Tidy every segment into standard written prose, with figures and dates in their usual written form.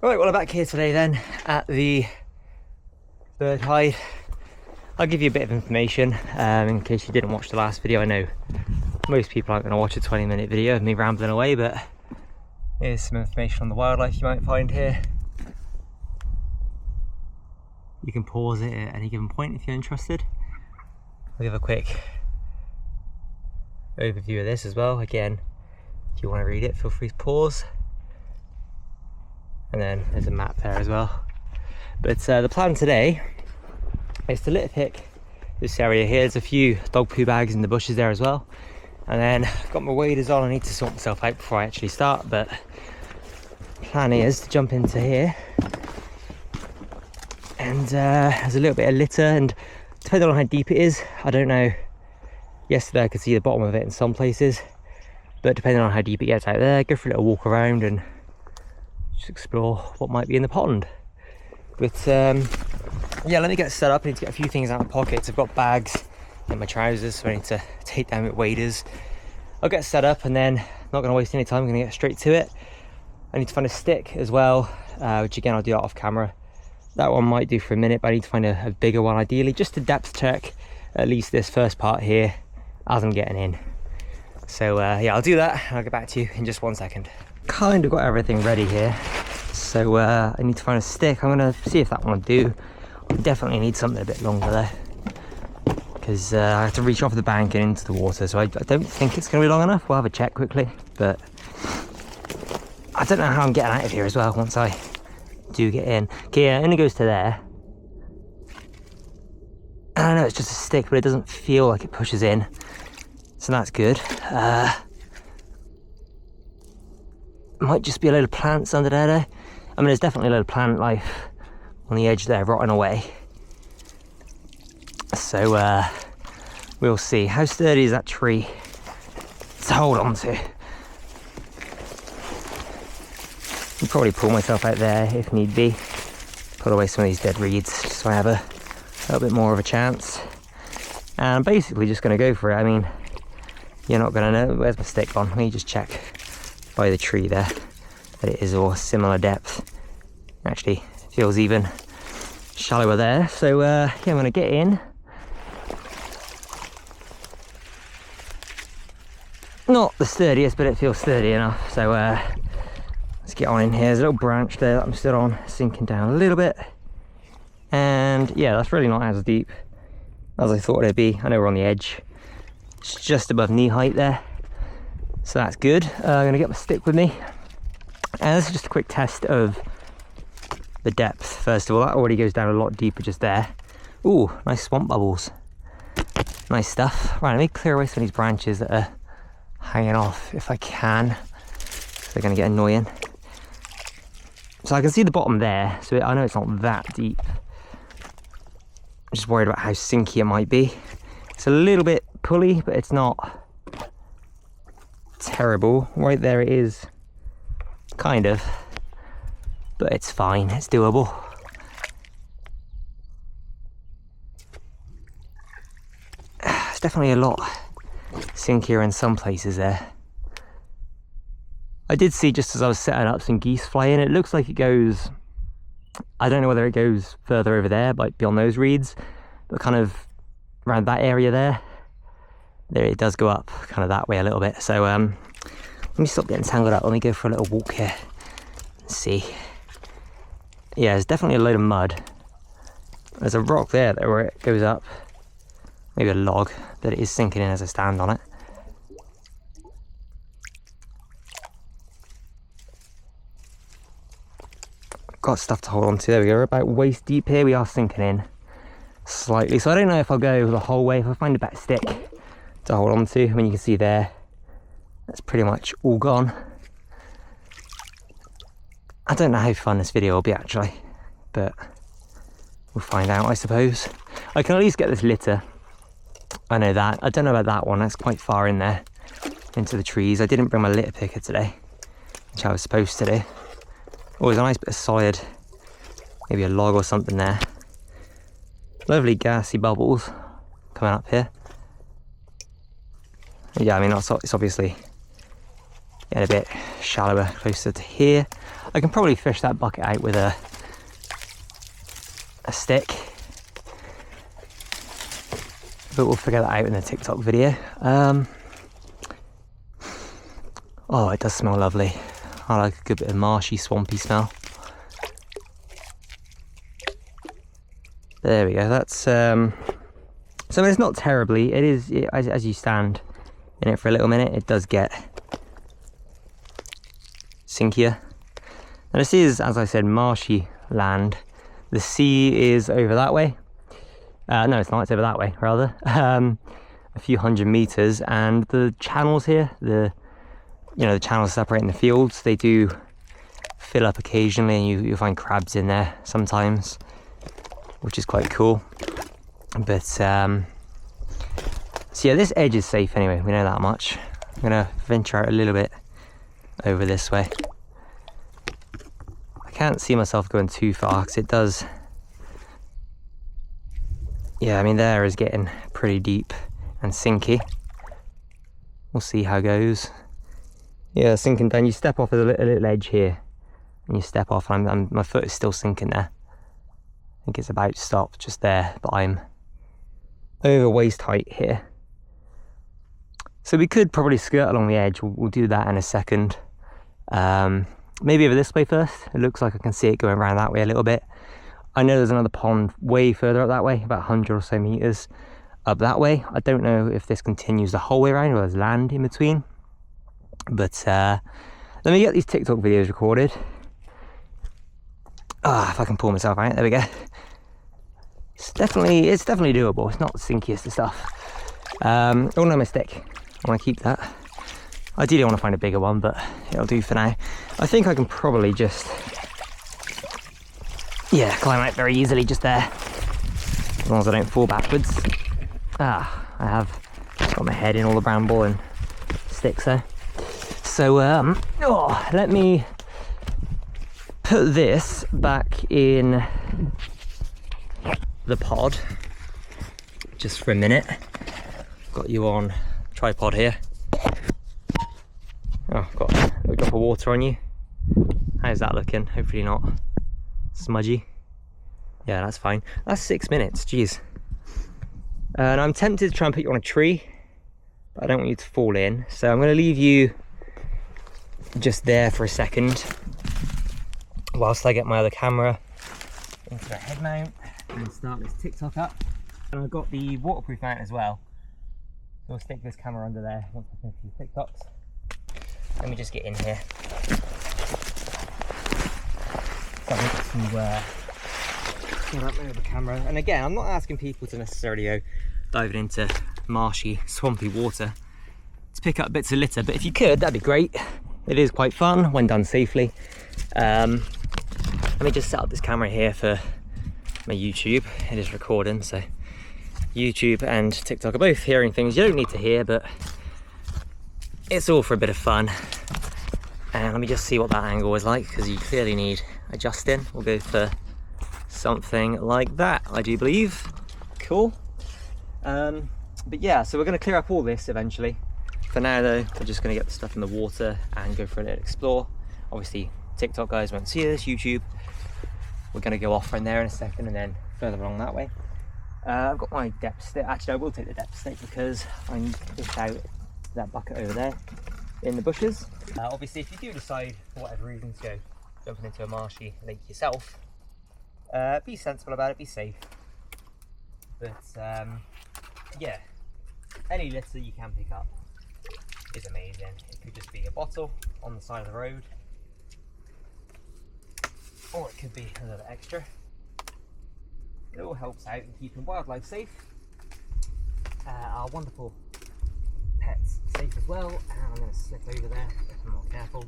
Right, well I'm back here today then at the bird hide. I'll give you a bit of information in case you didn't watch the last video. I know most people aren't going to watch a 20-minute video of me rambling away, but here's some information on the wildlife you might find here. You can pause it at any given point if you're interested. I'll give a quick overview of this as well. Again, if you want to read it, feel free to pause. And then there's a map there as well. But the plan today is to litter pick this area here. There's a few dog poo bags in the bushes there as well. And then I've got my waders on. I need to sort myself out before I actually start, but the plan is to jump into here. And there's a little bit of litter, and depending on how deep it is, I don't know. Yesterday I could see the bottom of it in some places, but depending on how deep it gets out there, go for a little walk around and just explore what might be in the pond. But yeah, let me get set up. I need to get a few things out of my pockets. I've got bags in my trousers, so I need to take down my waders. I'll get set up and then, not going to waste any time, I'm going to get straight to it. I need to find a stick as well, which again I'll do that off camera. That one might do for a minute, but I need to find a bigger one ideally, just to depth check at least this first part here as I'm getting in. So yeah, I'll do that and I'll get back to you in just 1 second. Kind of got everything ready here, so I need to find a stick. I'm going to see if that one will do. I definitely need something a bit longer though, because I have to reach off the bank and into the water, so I don't think it's going to be long enough. We'll have a check quickly, but I don't know how I'm getting out of here as well once I do get in. Okay, yeah, it only goes to there. I know it's just a stick, but it doesn't feel like it pushes in, so that's good. Might just be a load of plants under there though. I mean, there's definitely a load of plant life on the edge there, rotting away. So we'll see. How sturdy is that tree to hold on to? I'll probably pull myself out there if need be. Put away some of these dead reeds just so I have a little bit more of a chance. And I'm basically just going to go for it. I mean, you're not going to know. Where's my stick on? Let me just check by the tree there that it is all similar depth. Actually, it feels even shallower there. So yeah, I'm going to get in. Not the sturdiest, but it feels sturdy enough. So let's get on in here. There's a little branch there that I'm still on, sinking down a little bit. And yeah, that's really not as deep as I thought it'd be. I know we're on the edge. It's just above knee height there, so that's good. I'm gonna get my stick with me. And this is just a quick test of the depth. First of all, that already goes down a lot deeper just there. Ooh, nice swamp bubbles. Nice stuff. Right, let me clear away some of these branches that are hanging off if I can. They're going to get annoying. So I can see the bottom there, so I know it's not that deep. I'm just worried about how sinky it might be. It's a little bit pulley, but it's not terrible. Right there it is, kind of, but it's fine, it's doable. It's definitely a lot sinkier in some places there. I did see, just as I was setting up, some geese fly in. It looks like it goes, I don't know whether it goes further over there, like beyond those reeds, but kind of around that area there it does go up kind of that way a little bit. So let me stop getting tangled up. Let me go for a little walk here and see. Yeah, there's definitely a load of mud. There's a rock there where it goes up, maybe a log, that it is sinking in as I stand on it. Got stuff to hold on to. There we go. We're about waist deep here. We are sinking in slightly, so I don't know if I'll go the whole way. If I find a better stick to hold on to, I mean, you can see there, that's pretty much all gone. I don't know how fun this video will be actually, but we'll find out, I suppose. I can at least get this litter. I know that. I don't know about that one. That's quite far in there into the trees. I didn't bring my litter picker today, which I was supposed to do. Oh, there's a nice bit of solid, maybe a log or something there. Lovely gassy bubbles coming up here. Yeah, I mean, it's obviously getting a bit shallower, closer to here. I can probably fish that bucket out with a stick, but we'll figure that out in the TikTok video. Oh, it does smell lovely. I like a good bit of marshy, swampy smell. There we go. That's so it's not terribly. It is as you stand in it for a little minute, it does get sinkier. And this is, as I said, marshy land. The sea is over that way. No, it's not. It's over that way, rather. A few hundred meters, and the channels here, the channels separating the fields, they do fill up occasionally, and you'll find crabs in there sometimes, which is quite cool. But so yeah, this edge is safe anyway. We know that much. I'm gonna venture out a little bit over this way. I can't see myself going too far because it does. Yeah, I mean, there is getting pretty deep and sinky. We'll see how it goes. Yeah, sinking down. You step off at a little edge here, and you step off, and my foot is still sinking there. I think it's about to stop just there, but I'm over waist height here. So we could probably skirt along the edge. We'll do that in a second. Maybe over this way first. It looks like I can see it going around that way a little bit. I know there's another pond way further up that way, about 100 or so meters up that way. I don't know if this continues the whole way around or there's land in between. But let me get these TikTok videos recorded. If I can pull myself out, there we go. It's definitely doable. It's not the sinkiest of stuff. Oh no, my stick. I want to keep that. Ideally I want to find a bigger one, but it'll do for now. I think I can probably just, yeah, climb out very easily just there, as long as I don't fall backwards. I have got my head in all the bramble and sticks there. So let me put this back in the pod just for a minute. Got you on tripod here. Oh, got a little drop of water on you. How's that looking? Hopefully not smudgy. Yeah, that's fine. That's 6 minutes, jeez. And I'm tempted to try and put you on a tree, but I don't want you to fall in. So I'm going to leave you just there for a second whilst I get my other camera into the head mount and start this TikTok up. And I've got the waterproof mount as well. So I'll stick this camera under there once I finish these TikToks. Let me just get in here. So I've got to get up there with the camera. And again, I'm not asking people to necessarily go diving into marshy, swampy water to pick up bits of litter, but if you could, that'd be great. It is quite fun when done safely. Let me just set up this camera here for my YouTube. It is recording, so YouTube and TikTok are both hearing things you don't need to hear, but it's all for a bit of fun. And let me just see what that angle is like, because you clearly need adjusting. We'll go for something like that, I do believe. Cool. But yeah, so we're going to clear up all this eventually. For now though, we're just going to get the stuff in the water and go for a little explore. Obviously TikTok guys won't see this, YouTube. We're going to go off from there in a second and then further along that way. I've got my depth stick. Actually, I will take the depth stick because I'm just out that bucket over there in the bushes. Obviously, if you do decide for whatever reason to go jumping into a marshy lake yourself, be sensible about it, be safe. But yeah, any litter you can pick up is amazing. It could just be a bottle on the side of the road, or it could be a little extra. It all helps out in keeping wildlife safe, our wonderful pets safe as well. And I'm going to slip over there if I'm not careful,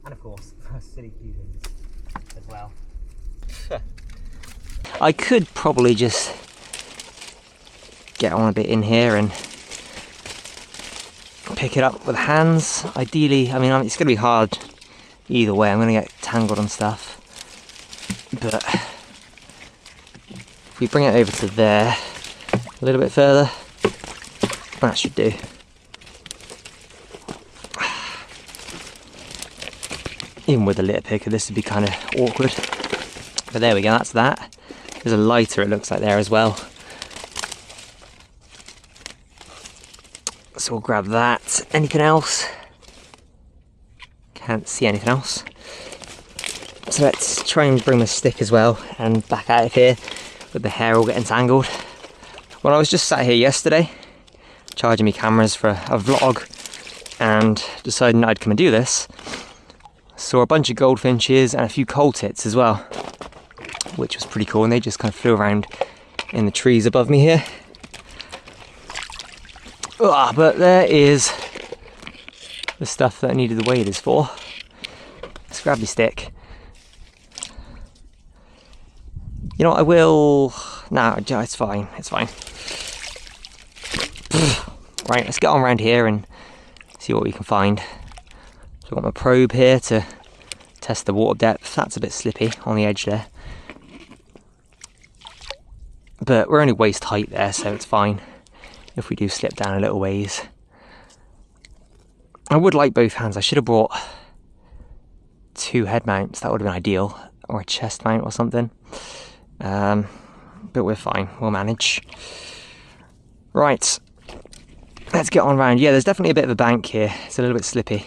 and of course silly humans as well. I could probably just get on a bit in here and pick it up with hands. Ideally, I mean, it's going to be hard either way. I'm going to get tangled on stuff, but if we bring it over to there a little bit further, that should do. Even with a litter picker, this would be kind of awkward. But there we go, that's that. There's a lighter, it looks like, there as well. So we'll grab that. Anything else? Can't see anything else. So let's try and bring the stick as well and back out of here with the hair all getting tangled. Well, I was just sat here yesterday charging my cameras for a vlog and deciding I'd come and do this. Saw a bunch of goldfinches and a few coal tits as well, which was pretty cool, and they just kind of flew around in the trees above me here. But there is the stuff that I needed the waders for. Let's grab the stick. You know what, I will... No, it's fine, it's fine. Right, let's get on around here and see what we can find. So I've got my probe here to test the water depth. That's a bit slippy on the edge there. But we're only waist height there, so it's fine if we do slip down a little ways. I would like both hands. I should have brought 2 head mounts. That would have been ideal. Or a chest mount or something. But we're fine. We'll manage. Right. Let's get on round. Yeah, there's definitely a bit of a bank here. It's a little bit slippy.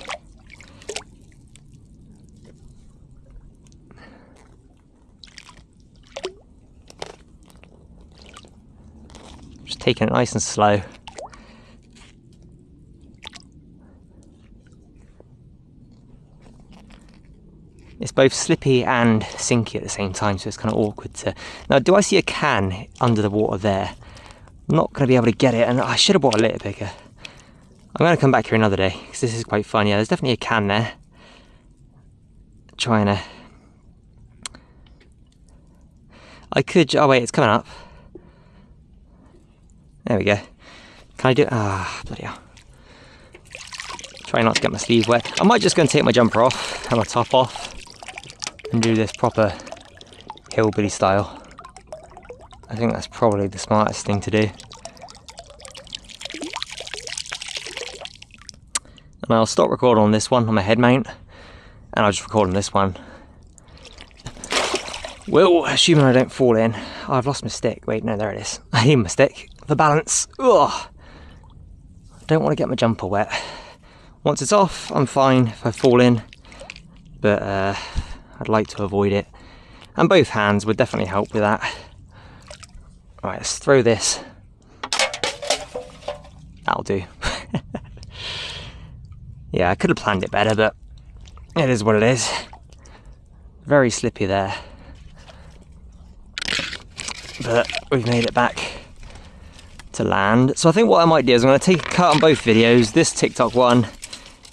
Just taking it nice and slow. It's both slippy and sinky at the same time, so it's kind of awkward to... Now, do I see a can under the water there? I'm not going to be able to get it, and I should have brought a litter picker. I'm going to come back here another day, because this is quite fun. Yeah, there's definitely a can there. Trying to... I could... Oh wait, it's coming up. There we go. Can I do... bloody hell. Try not to get my sleeve wet. I might just go and take my jumper off and my top off and do this proper hillbilly style. I think that's probably the smartest thing to do. And I'll stop recording on this one, on my head mount, and I'll just record on this one. Well, assuming I don't fall in. Oh, I've lost my stick. Wait, no, there it is. I need my stick for balance. Ugh. I don't want to get my jumper wet. Once it's off, I'm fine if I fall in, but I'd like to avoid it. And both hands would definitely help with that. Right, let's throw this. That'll do. Yeah, I could have planned it better, but it is what it is. Very slippy there. But we've made it back to land. So I think what I might do is I'm going to take a cut on both videos. This TikTok one,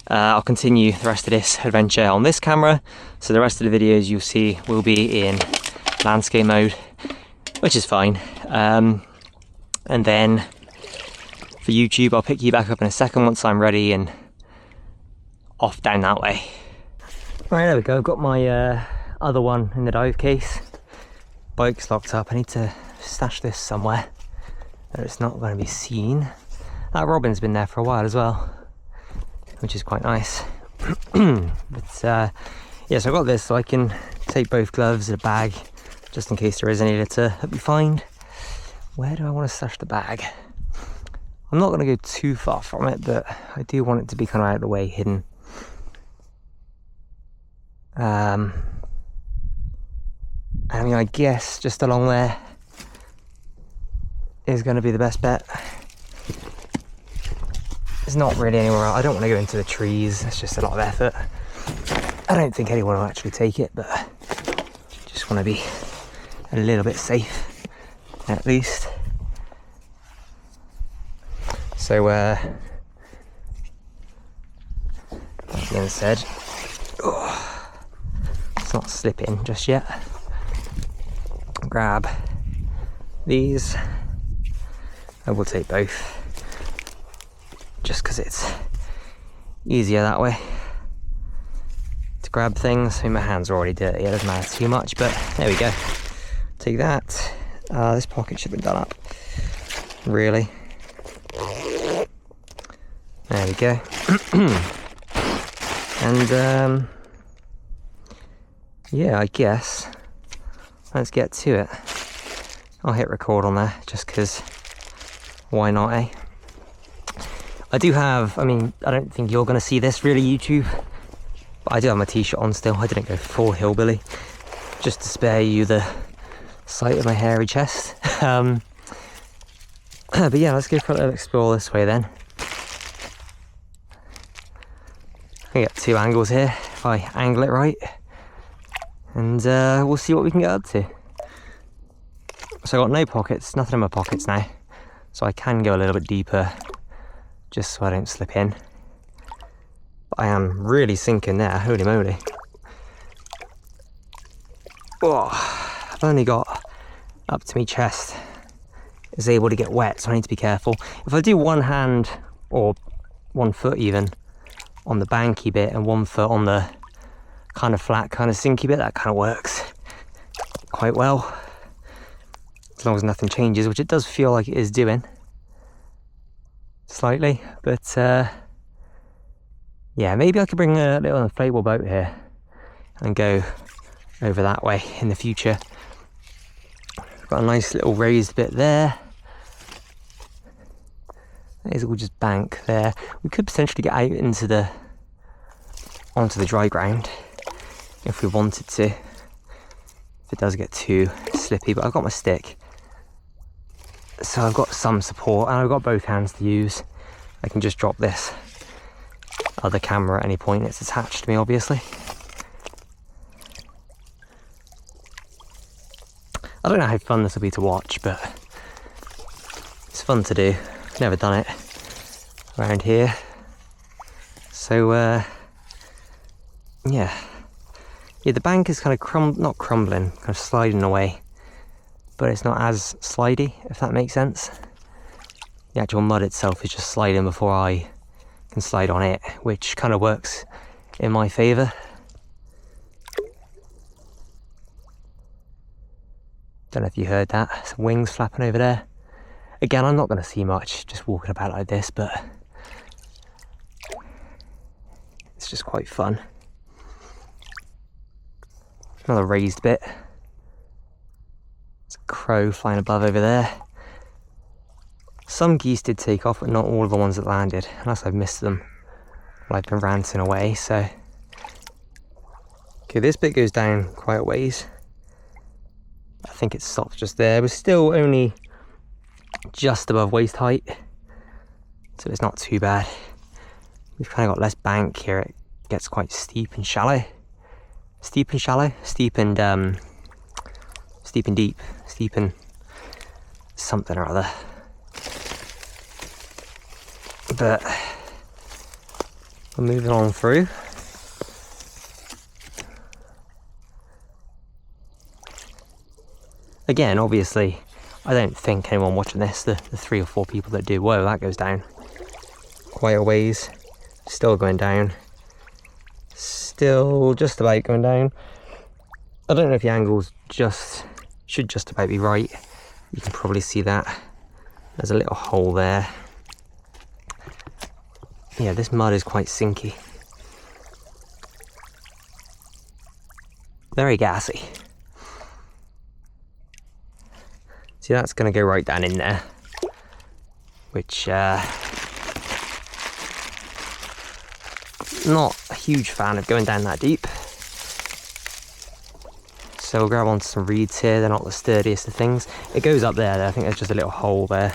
I'll continue the rest of this adventure on this camera. So the rest of the videos you'll see will be in landscape mode, which is fine. And then for YouTube, I'll pick you back up in a second once I'm ready and off down that way. Right, there we go. I've got my other one in the dive case. Bike's locked up. I need to stash this somewhere where it's not going to be seen. That robin's been there for a while as well, which is quite nice. But yeah, so I've got this, so I can take both gloves and a bag just in case there is any litter that we find. Where do I want to stash the bag? I'm not going to go too far from it, but I do want it to be kind of out of the way, hidden. I mean, I guess just along there is going to be the best bet. There's not really anywhere else. I don't want to go into the trees. It's just a lot of effort. I don't think anyone will actually take it, but just want to be a little bit safe, at least. So, that being said, it's not slipping just yet. Grab these. I will take both, just because it's easier that way to grab things. I mean, my hands are already dirty, it doesn't matter too much, but there we go. Take that. This pocket should have been done up, really. There we go. And yeah, I guess let's get to it. I'll hit record on there just because why not, eh? I do have, I mean, I don't think you're going to see this really, YouTube, but I do have my t-shirt on still. I didn't go full hillbilly just to spare you the sight of my hairy chest. But yeah, let's go for a little explore this way then. I get 2 angles here if I angle it right, and we'll see what we can get up to. So I've got no pockets, nothing in my pockets now, so I can go a little bit deeper just so I don't slip in. But I am really sinking there, holy moly. Oh, I've only got up to my chest. It's able to get wet, so I need to be careful. If I do one hand, or 1 foot even, on the banky bit and 1 foot on the kind of flat, kind of sinky bit, that kind of works quite well. As long as nothing changes, which it does feel like it is doing. Slightly, but yeah, maybe I could bring a little inflatable boat here and go over that way in the future. Got a nice little raised bit there. That is all just bank there. We could potentially get out onto the dry ground if we wanted to, if it does get too slippy, but I've got my stick, so I've got some support and I've got both hands to use. I can just drop this other camera at any point. It's attached to me, obviously. I don't know how fun this will be to watch, but it's fun to do. Never done it around here, so yeah, the bank is kind of not crumbling, kind of sliding away, but it's not as slidey, if that makes sense. The actual mud itself is just sliding before I can slide on it, which kind of works in my favour. Don't know if you heard that, some wings flapping over there. Again, I'm not going to see much just walking about like this, but it's just quite fun. Another raised bit. There's a crow flying above over there. Some geese did take off, but not all of the ones that landed, unless I've missed them while I've been ranting away, so. Okay, this bit goes down quite a ways. I think it stops just there. We're still only just above waist height, so it's not too bad. We've kind of got less bank here. It gets quite steep and shallow. Steep and shallow? Steep and deep. Steep and something or other. But we're moving on through. Again, obviously, I don't think anyone watching this, the 3 or 4 people that do, whoa, that goes down quite a ways. Still going down. Still just about going down. I don't know if the angles should just about be right. You can probably see that. There's a little hole there. Yeah, this mud is quite sinky. Very gassy. See, that's going to go right down in there, which not a huge fan of going down that deep. So we'll grab onto some reeds here. They're not the sturdiest of things. It goes up there. I think there's just a little hole there.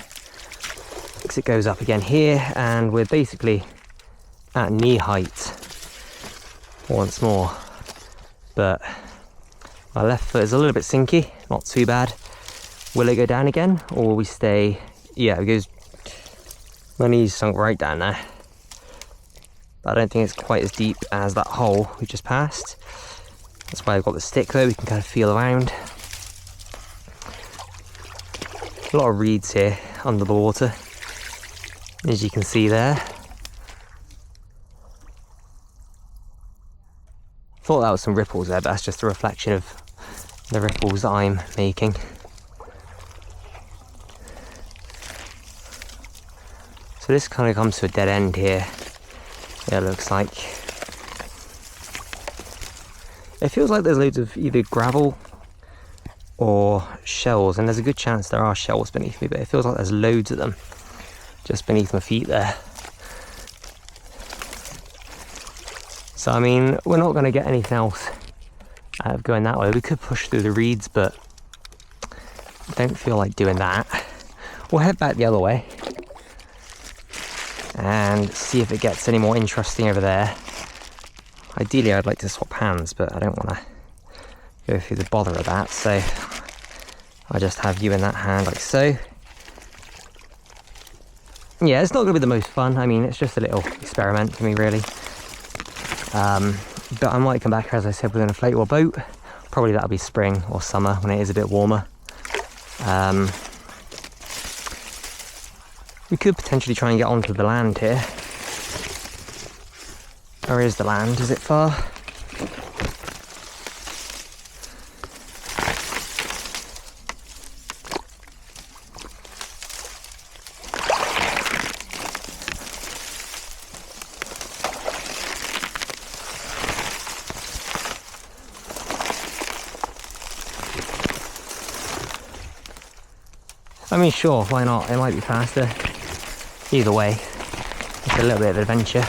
Because it goes up again here, and we're basically at knee height once more. But my left foot is a little bit sinky, not too bad. Will it go down again, or will we stay? Yeah, it goes. My knees sunk right down there. But I don't think it's quite as deep as that hole we just passed. That's why I've got the stick though, we can kind of feel around. A lot of reeds here under the water, as you can see there. Thought that was some ripples there, but that's just a reflection of the ripples that I'm making. So this kind of comes to a dead end here, it looks like. It feels like there's loads of either gravel or shells, and there's a good chance there are shells beneath me, but it feels like there's loads of them just beneath my feet there. So I mean, we're not going to get anything else out of going that way. We could push through the reeds, but I don't feel like doing that. We'll head back the other way and see if it gets any more interesting over there. Ideally I'd like to swap hands, but I don't want to go through the bother of that, so I'll just have you in that hand like so. Yeah, it's not going to be the most fun. I mean, it's just a little experiment for me, really. But I might come back here, as I said, with an inflatable boat. Probably that'll be spring or summer when it is a bit warmer. We could potentially try and get onto the land here. Where is the land? Is it far? I mean, sure, why not? It might be faster. Either way, it's a little bit of adventure.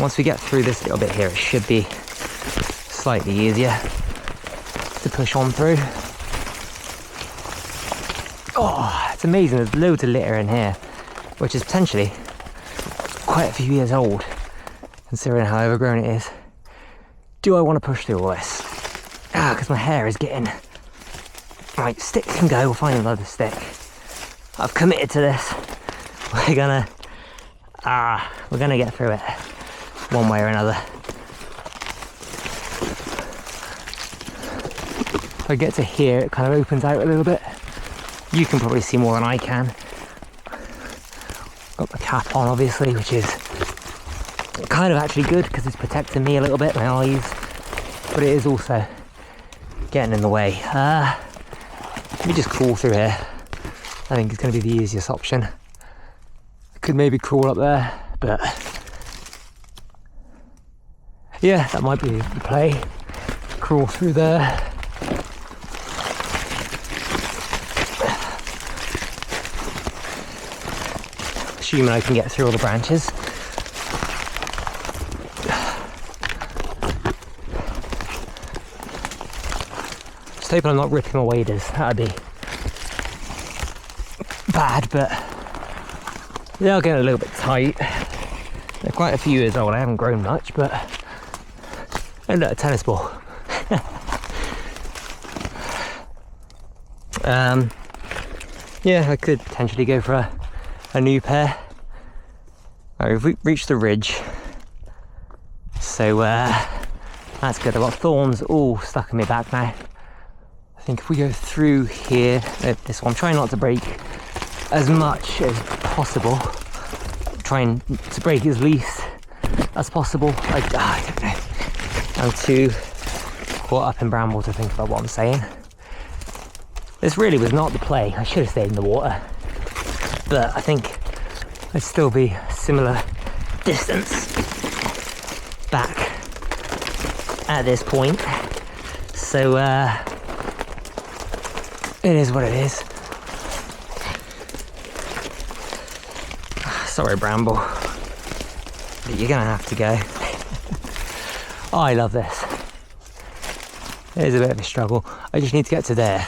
Once we get through this little bit here, it should be slightly easier to push on through. Oh, it's amazing. There's loads of litter in here, which is potentially quite a few years old, considering how overgrown it is. Do I want to push through all this? Because my hair is getting... Right, stick can go, we'll find another stick. I've committed to this. We're gonna get through it one way or another. If I get to here, it kind of opens out a little bit. You can probably see more than I can. Got the cap on, obviously, which is kind of actually good because it's protecting me a little bit, my eyes, but it is also getting in the way. Let me just crawl through here. I think it's going to be the easiest option. I could maybe crawl up there, but yeah, that might be the play. Crawl through there. Assuming I can get through all the branches. Just hoping I'm not ripping my waders. That'd be bad, but they are getting a little bit tight. They're quite a few years old. I haven't grown much, but and look, a tennis ball. Yeah, I could potentially go for a new pair. Right, we've reached the ridge, so that's good. I've got thorns all stuck in my back now. I think if we go through here, this one, I'm trying not to break as much as possible. Trying to break as least as possible. I don't know. I'm too caught up in bramble to think about what I'm saying. This really was not the play. I should have stayed in the water, but I think I'd still be a similar distance back at this point. So it is what it is. Sorry, bramble, but you're gonna have to go. Oh, I love this. It is a bit of a struggle. I just need to get to there,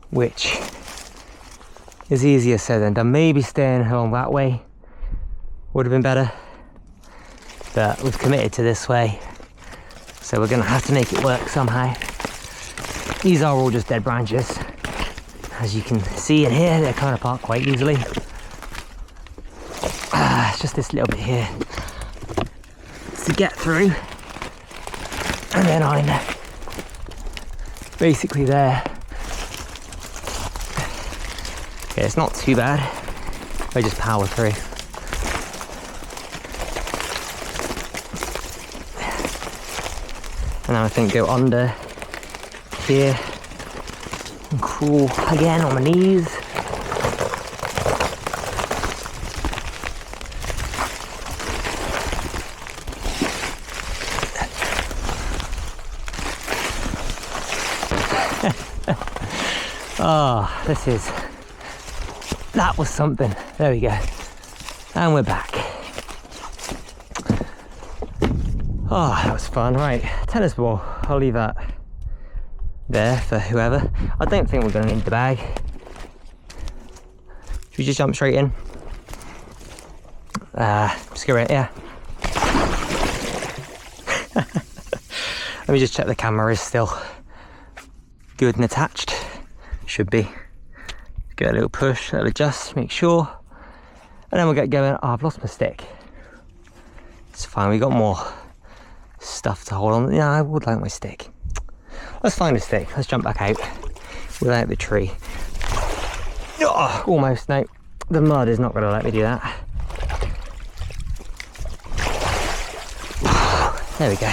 which is easier said than done. Maybe staying along that way would have been better, but we've committed to this way, so we're gonna have to make it work somehow. These are all just dead branches. As you can see in here, they're kind of apart quite easily. It's just this little bit here to get through, and then I'm basically there. Okay, it's not too bad. I just power through. And now I think go under here and crawl again on my knees. Oh, that was something. There we go. And we're back. Oh, that was fun. Right, tennis ball. I'll leave that there for whoever. I don't think we're going to need the bag. Should we just jump straight in? Screw it, yeah. Let me just check the camera is still good and attached. Should be. Give it a little push, a little adjust, make sure. And then we'll get going. Oh, I've lost my stick. It's fine, we got more stuff to hold on. Yeah, I would like my stick. Let's find a stick. Let's jump back out without the tree. Oh, almost. No, the mud is not going to let me do that. There we go.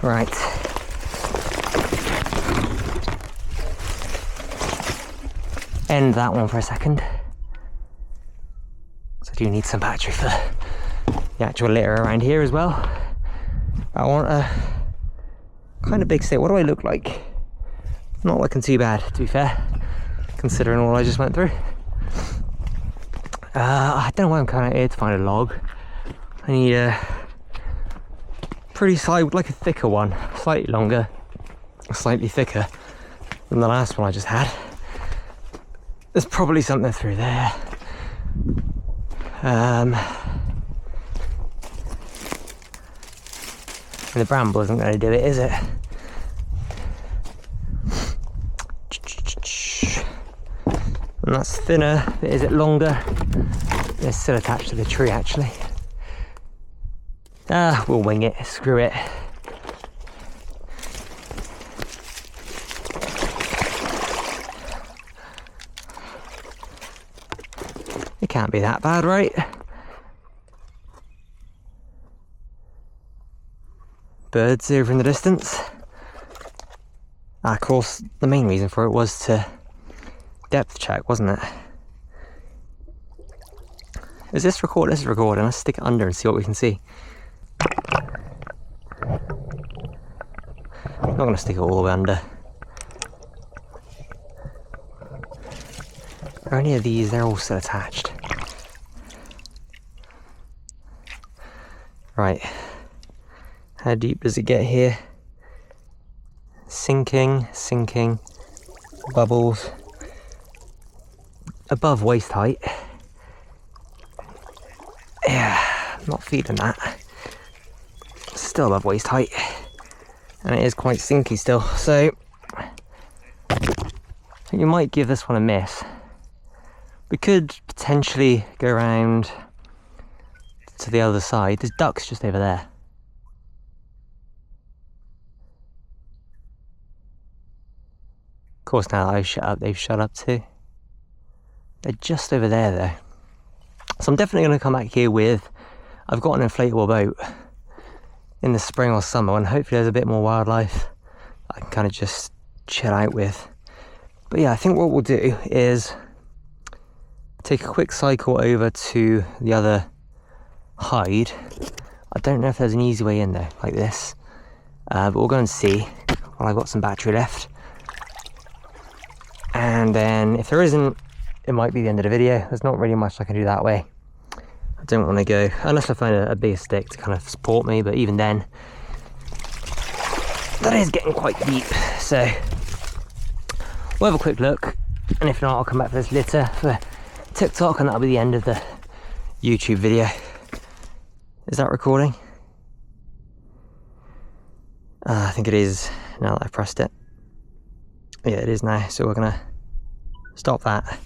Right. End that one for a second. So I do need some battery for the actual litter around here as well. I want a kind of big stick. What do I look like? Not looking too bad, to be fair, considering all I just went through. I don't know why I'm coming out here to find a log. I need a pretty solid, like a thicker one, slightly longer, slightly thicker than the last one I just had. There's probably something through there. And the bramble isn't going to do it, is it? And that's thinner, but is it longer? It's still attached to the tree, actually. We'll wing it, screw it. It can't be that bad, right? Birds over in the distance. Of course, the main reason for it was to depth check, wasn't it? Is this recording? This is recording. Let's stick it under and see what we can see. I'm not going to stick it all the way under. Are any of these? They're all still attached. Right. How deep does it get here? Sinking, bubbles. Above waist height. Yeah, I'm not feeling that. Still above waist height. And it is quite sinky still, so I think you might give this one a miss. We could potentially go around to the other side. There's ducks just over there. Of course, now that I've shut up, they've shut up too. They're just over there though. So I'm definitely going to come back here with, I've got an inflatable boat in the spring or summer, and hopefully there's a bit more wildlife I can kind of just chill out with. But yeah, I think what we'll do is take a quick cycle over to the other hide. I don't know if there's an easy way in there like this, but we'll go and see while I've got some battery left. And then if there isn't, it might be the end of the video. There's not really much I can do that way. I don't want to go, unless I find a bigger stick to kind of support me, but even then, that is getting quite deep. So we'll have a quick look, and if not, I'll come back for this litter for TikTok, and that'll be the end of the YouTube video. Is that recording? I think it is, now that I've pressed it. Yeah, it is now, so we're gonna stop that.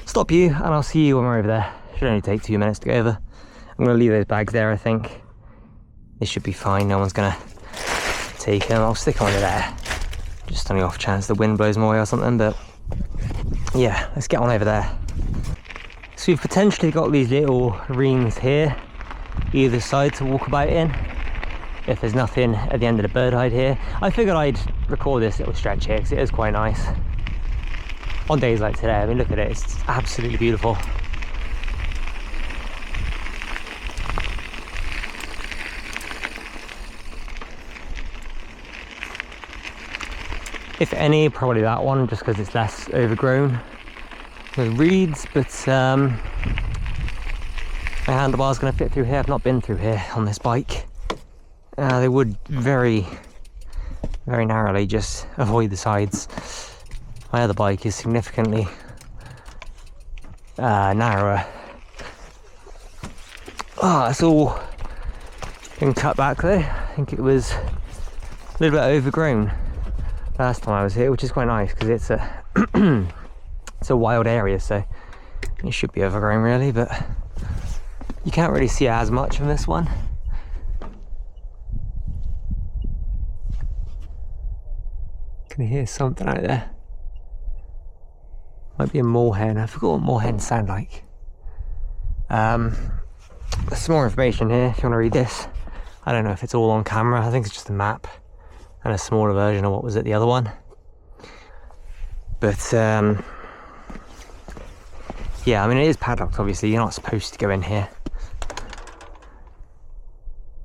Stop you, and I'll see you when we're over there. Should only take 2 minutes to go over. I'm gonna leave those bags there, I think. They should be fine, no one's gonna take them. I'll stick them under there, just on the off chance the wind blows them away or something, but yeah, let's get on over there. So we've potentially got these little reams here, either side to walk about in, if there's nothing at the end of the bird hide here. I figured I'd record this little stretch here, because it is quite nice. On days like today, I mean, look at it, it's absolutely beautiful. If any, probably that one, just because it's less overgrown with reeds, but my handlebar's going to fit through here. I've not been through here on this bike. They would very narrowly just avoid the sides. My other bike is significantly narrower. Oh, it's all been cut back though. I think it was a little bit overgrown last time I was here, which is quite nice because it's a it's a wild area, so it should be overgrown really, but you can't really see as much from this one. Can you hear something out there? Might be a moorhen. I forgot what moorhens sound like. There's some more information here if you want to read this. I don't know if it's all on camera. I think it's just a map and a smaller version of what was at the other one. But yeah, I mean it is padlocked obviously. You're not supposed to go in here.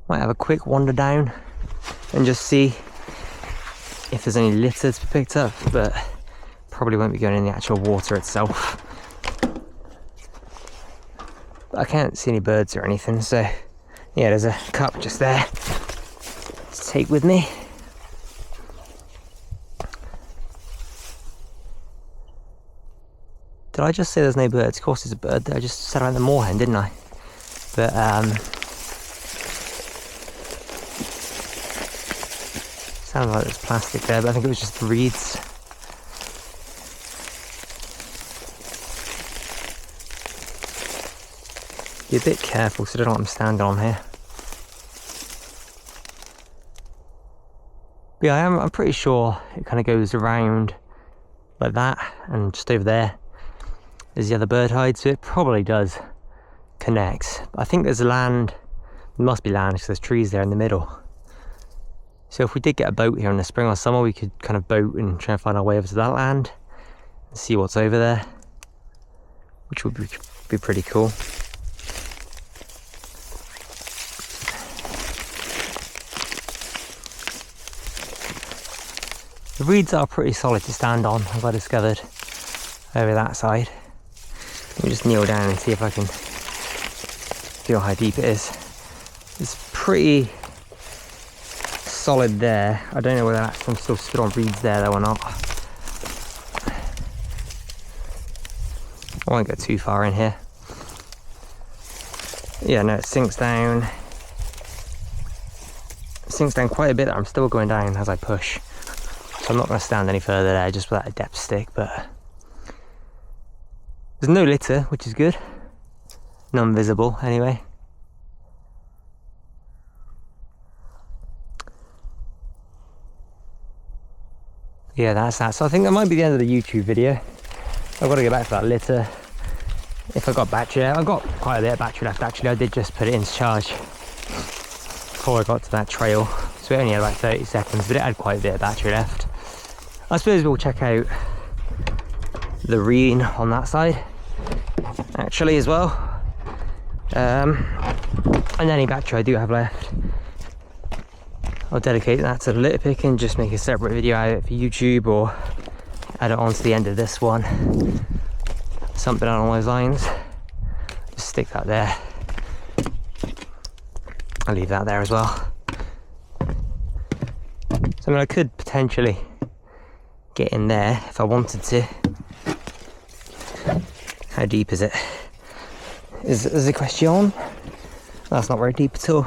Might have a quick wander down and just see if there's any litter to be picked up, but probably won't be going in the actual water itself. But I can't see any birds or anything, so yeah, there's a cup just there to take with me. Did I just say there's no birds? Of course there's a bird there. I just said about the moorhen, didn't I? But sounded like there's plastic there, but I think it was just the reeds. Be a bit careful so I don't know what I'm standing on here. But yeah, I'm pretty sure it kind of goes around like that, and just over there is the other bird hide, so it probably does connect. I think there's land, there must be land because there's trees there in the middle. So if we did get a boat here in the spring or summer, we could kind of boat and try and find our way over to that land and see what's over there, which would be pretty cool. The reeds are pretty solid to stand on, as I discovered over that side. Let me just kneel down and see if I can feel how deep it is. It's pretty solid there. I don't know whether I'm still stood on reeds there though or not. I won't go too far in here. Yeah, no, it sinks down. It sinks down quite a bit. I'm still going down as I push. So I'm not going to stand any further there just without a depth stick, but there's no litter, which is good. None visible anyway. Yeah, that's that. So I think that might be the end of the YouTube video. I've got to go back to that litter. If I got battery, I've got quite a bit of battery left actually. I did just put it into charge before I got to that trail. So it only had about 30 seconds, but it had quite a bit of battery left. I suppose we'll check out the reed on that side actually as well. And any battery I do have left, I'll dedicate that to the litter picking, just make a separate video out of it for YouTube or add it on to the end of this one. Something along those lines. Just stick that there. I'll leave that there as well. So I mean, I could potentially get in there if I wanted to. How deep is it? Is the question? That's not very deep at all.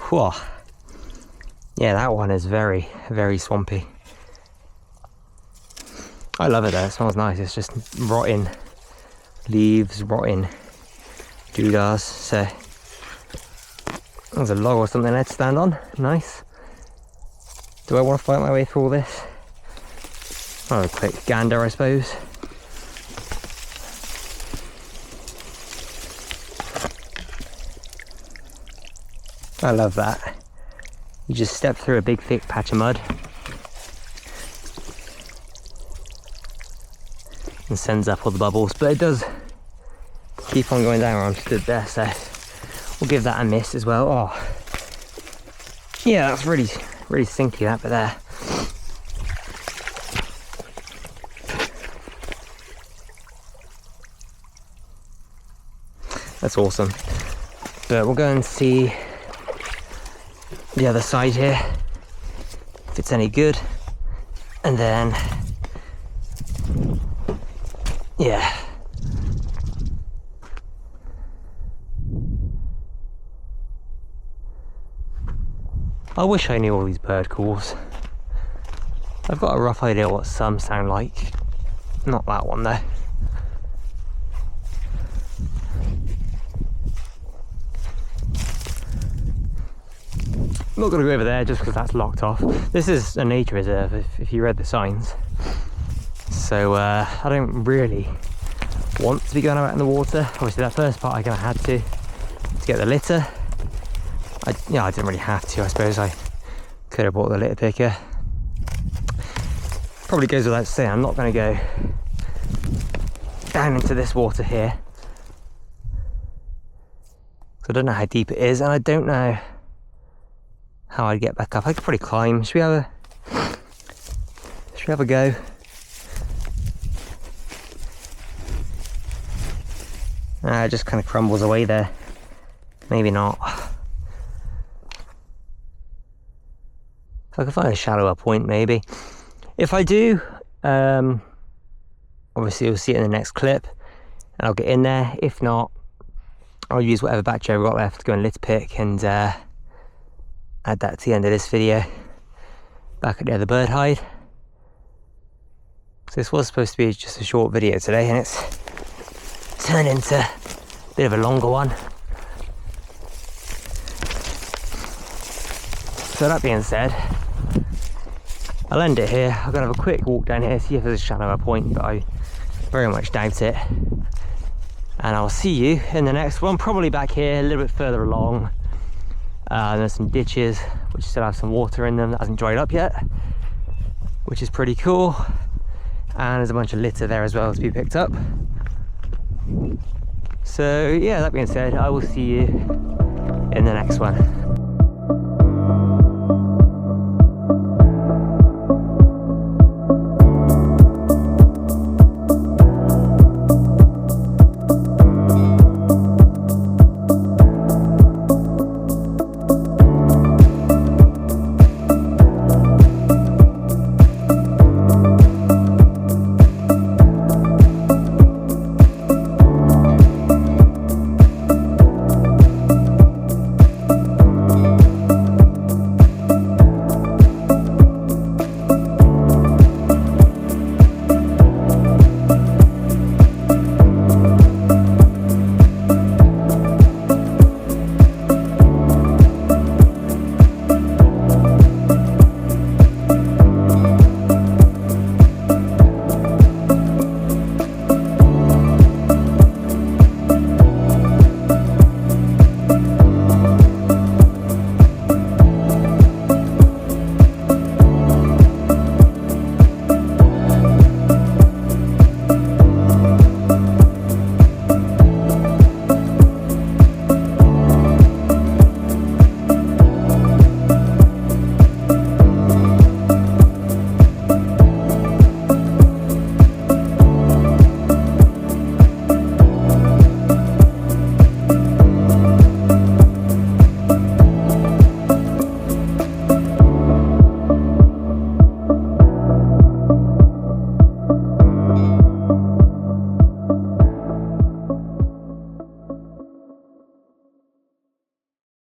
Whoa. Yeah, that one is very, very swampy. I love it though, it smells nice. It's just rotting leaves, rotting dewdars. So there's a log or something there to stand on. Nice. Do I want to fight my way through all this? Oh, a quick gander, I suppose. I love that. You just step through a big thick patch of mud and sends up all the bubbles, but it does keep on going down where I'm stood there, so we'll give that a miss as well. Oh, yeah, that's really sinky, that bit there. That's awesome. But we'll go and see the other side here, if it's any good. And then, yeah. I wish I knew all these bird calls. I've got a rough idea what some sound like. Not that one though. I'm not going to go over there just because that's locked off. This is a nature reserve if you read the signs. So I don't really want to be going out in the water. Obviously that first part I kind of had to get the litter. I didn't really have to. I suppose I could have bought the litter picker. Probably goes without saying I'm not going to go down into this water here. So I don't know how deep it is, and I don't know how I'd get back up. I could probably climb. Should we have a go? It just kind of crumbles away there. Maybe not. If I can find a shallower point, maybe. If I do, obviously you'll see it in the next clip, and I'll get in there. If not, I'll use whatever battery I've got left to go and litter pick and add that to the end of this video. Back at the other bird hide. So this was supposed to be just a short video today, and it's turned into a bit of a longer one. So that being said, I'll end it here. I'm going to have a quick walk down here, see if there's a shallower point, but I very much doubt it. And I'll see you in the next one, probably back here, a little bit further along. There's some ditches which still have some water in them that hasn't dried up yet, which is pretty cool. And there's a bunch of litter there as well to be picked up. So yeah, that being said, I will see you in the next one.